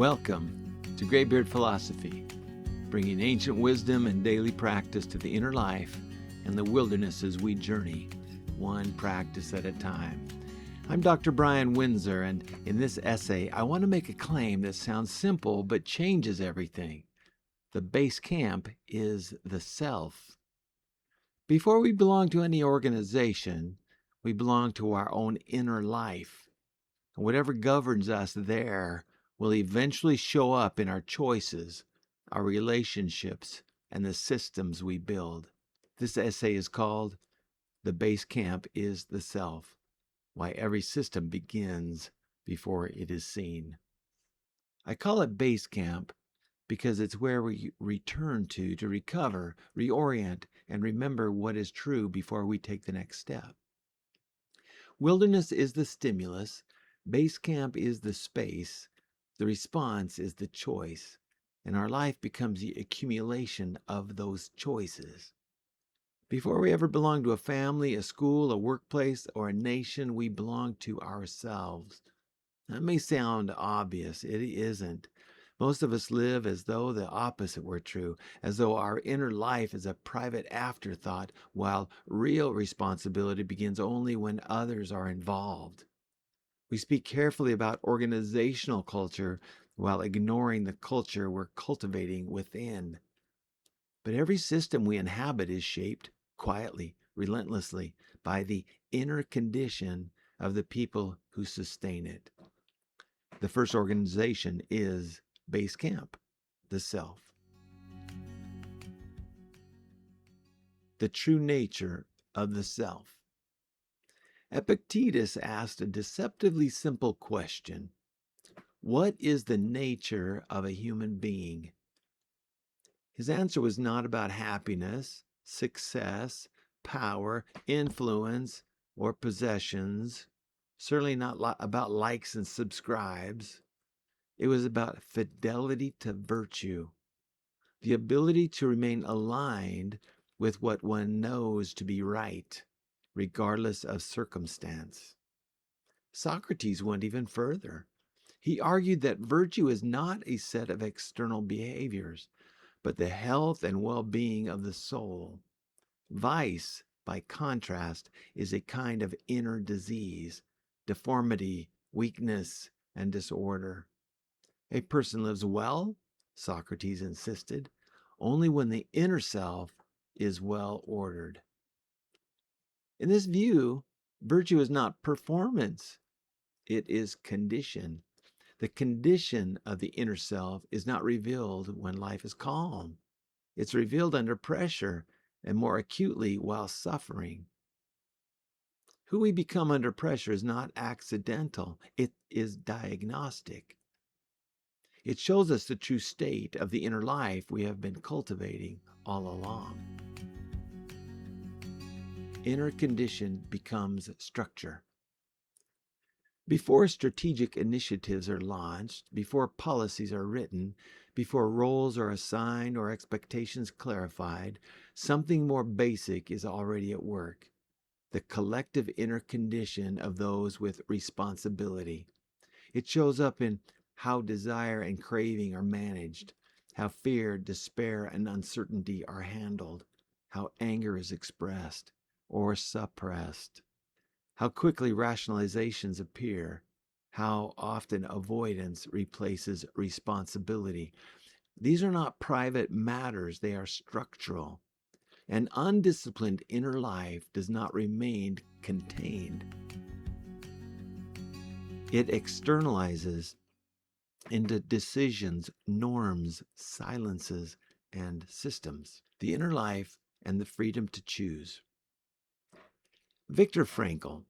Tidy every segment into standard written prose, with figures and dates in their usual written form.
Welcome to Greybeard Philosophy, bringing ancient wisdom and daily practice to the inner life and the wilderness as we journey, one practice at a time. I'm Dr. Brian Winsor, and in this essay, I want to make a claim that sounds simple but changes everything. The base camp is the self. Before we belong to any organization, we belong to our own inner life. And whatever governs us there will eventually show up in our choices, our relationships, and the systems we build. This essay is called The Base Camp is the Self, Why Every System Begins Before It Is Seen. I call it base camp because it's where we return to recover, reorient, and remember what is true before we take the next step. Wilderness is the stimulus, base camp is the space, the response is the choice, and our life becomes the accumulation of those choices. Before we ever belong to a family, a school, a workplace, or a nation, we belong to ourselves. That may sound obvious. It isn't. Most of us live as though the opposite were true, as though our inner life is a private afterthought, while real responsibility begins only when others are involved. We speak carefully about organizational culture while ignoring the culture we're cultivating within. But every system we inhabit is shaped quietly, relentlessly, by the inner condition of the people who sustain it. The first organization is base camp, the self. The true nature of the self. Epictetus asked a deceptively simple question. What is the nature of a human being? His answer was not about happiness, success, power, influence, or possessions. Certainly not about likes and subscribes. It was about fidelity to virtue, the ability to remain aligned with what one knows to be right, regardless of circumstance. Socrates went even further. He argued that virtue is not a set of external behaviors, but the health and well-being of the soul. Vice, by contrast, is a kind of inner disease, deformity, weakness, and disorder. A person lives well, Socrates insisted, only when the inner self is well ordered. In this view, virtue is not performance, it is condition. The condition of the inner self is not revealed when life is calm. It's revealed under pressure and more acutely while suffering. Who we become under pressure is not accidental, it is diagnostic. It shows us the true state of the inner life we have been cultivating all along. Inner condition becomes structure. Before strategic initiatives are launched, before policies are written, before roles are assigned or expectations clarified, something more basic is already at work. The collective inner condition of those with responsibility. It shows up in how desire and craving are managed, how fear, despair, and uncertainty are handled, how anger is expressed or suppressed, how quickly rationalizations appear, how often avoidance replaces responsibility. These are not private matters, they are structural. An undisciplined inner life does not remain contained. It externalizes into decisions, norms, silences, and systems. The inner life and the freedom to choose. Viktor Frankl,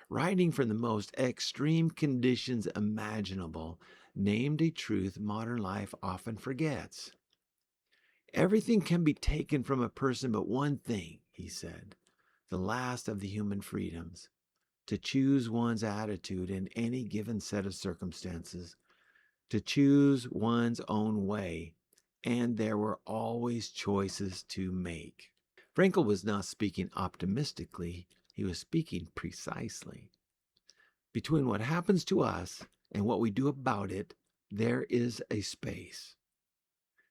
writing from the most extreme conditions imaginable, named a truth modern life often forgets. Everything can be taken from a person but one thing, he said, the last of the human freedoms, to choose one's attitude in any given set of circumstances, to choose one's own way, and there were always choices to make. Frankl was not speaking optimistically, he was speaking precisely. Between what happens to us and what we do about it, there is a space.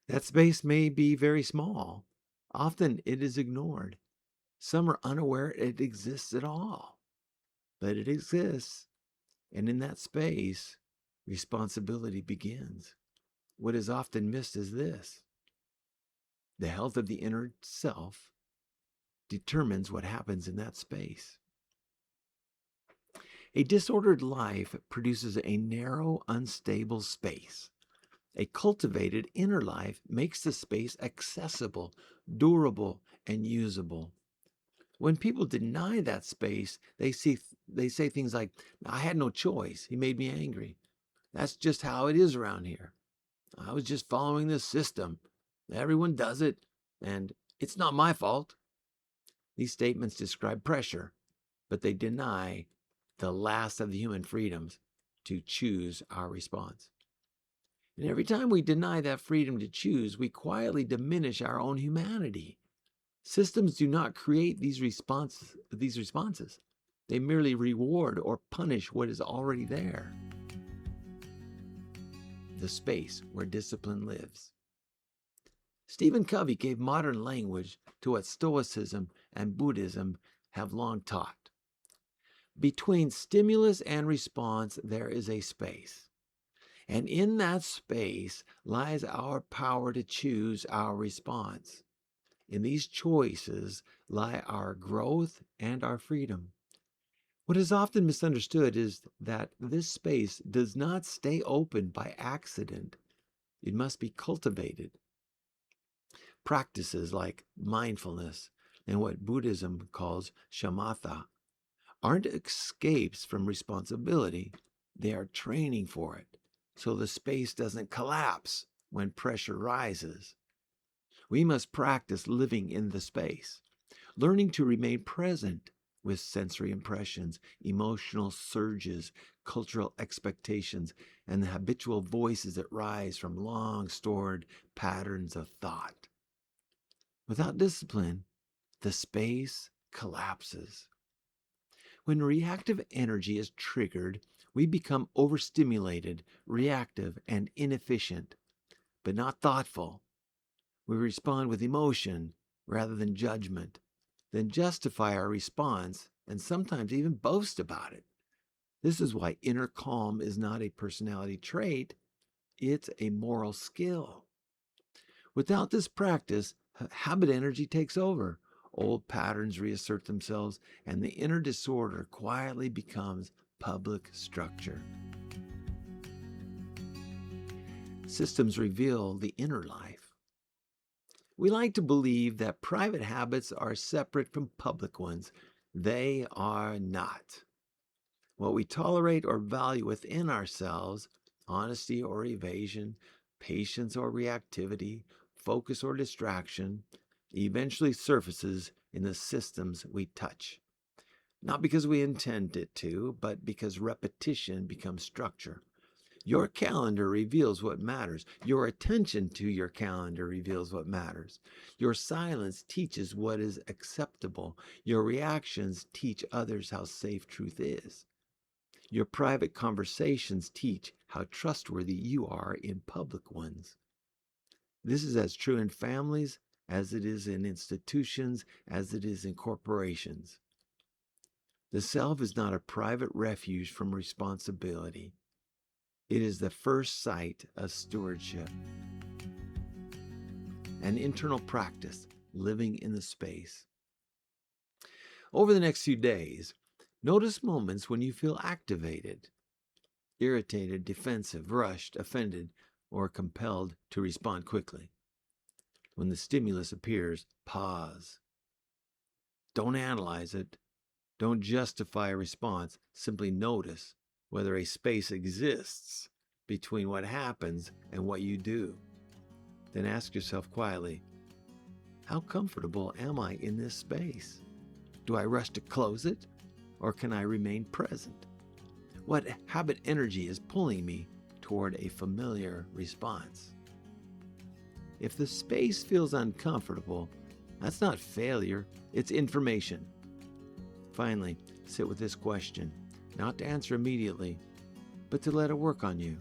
That space may be very small. Often it is ignored. Some are unaware it exists at all. But it exists. And in that space, responsibility begins. What is often missed is this: the health of the inner self determines what happens in that space. A disordered life produces a narrow, unstable space. A cultivated inner life makes the space accessible, durable, and usable. When people deny that space, they say things like, "I had no choice. He made me angry. That's just how it is around here. I was just following this system. Everyone does it, and it's not my fault." These statements describe pressure, but they deny the last of the human freedoms to choose our response. And every time we deny that freedom to choose, we quietly diminish our own humanity. Systems do not create these responses. They merely reward or punish what is already there. The space where discipline lives. Stephen Covey gave modern language to what Stoicism and Buddhism have long taught. Between stimulus and response, there is a space. And in that space lies our power to choose our response. In these choices lie our growth and our freedom. What is often misunderstood is that this space does not stay open by accident. It must be cultivated. Practices like mindfulness and what Buddhism calls shamatha aren't escapes from responsibility. They are training for it, so the space doesn't collapse when pressure rises. We must practice living in the space, learning to remain present with sensory impressions, emotional surges, cultural expectations, and the habitual voices that rise from long-stored patterns of thought. Without discipline, the space collapses. When reactive energy is triggered, we become overstimulated, reactive, and inefficient, but not thoughtful. We respond with emotion rather than judgment, then justify our response and sometimes even boast about it. This is why inner calm is not a personality trait, it's a moral skill. Without this practice, habit energy takes over. Old patterns reassert themselves, and the inner disorder quietly becomes public structure. Systems reveal the inner life. We like to believe that private habits are separate from public ones. They are not. What we tolerate or value within ourselves, honesty or evasion, patience or reactivity, focus or distraction, eventually surfaces in the systems we touch. Not because we intend it to, but because repetition becomes structure. Your calendar reveals what matters. Your attention to your calendar reveals what matters. Your silence teaches what is acceptable. Your reactions teach others how safe truth is. Your private conversations teach how trustworthy you are in public ones. This is as true in families as it is in institutions, as it is in corporations. The self is not a private refuge from responsibility. It is the first site of stewardship. An internal practice, living in the space. Over the next few days, notice moments when you feel activated, irritated, defensive, rushed, offended, or compelled to respond quickly. When the stimulus appears, pause. Don't analyze it. Don't justify a response. Simply notice whether a space exists between what happens and what you do. Then ask yourself quietly, how comfortable am I in this space? Do I rush to close it, or can I remain present? What habit energy is pulling me toward a familiar response? If the space feels uncomfortable, that's not failure, it's information. Finally, sit with this question, not to answer immediately, but to let it work on you.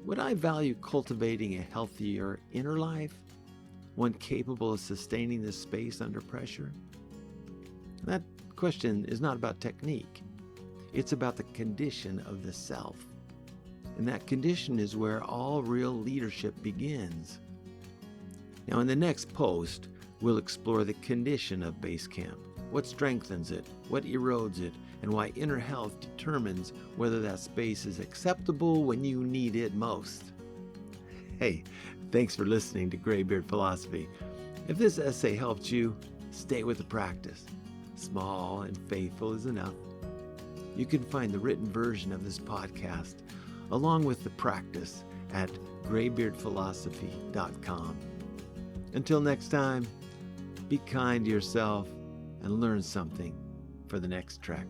Would I value cultivating a healthier inner life, one capable of sustaining the space under pressure? That question is not about technique. It's about the condition of the self. And that condition is where all real leadership begins. Now, in the next post, we'll explore the condition of base camp, what strengthens it, what erodes it, and why inner health determines whether that space is acceptable when you need it most. Hey, thanks for listening to Greybeard Philosophy. If this essay helped you, stay with the practice. Small and faithful is enough. You can find the written version of this podcast along with the practice at greybeardphilosophy.com. Until next time, be kind to yourself and learn something for the next trek.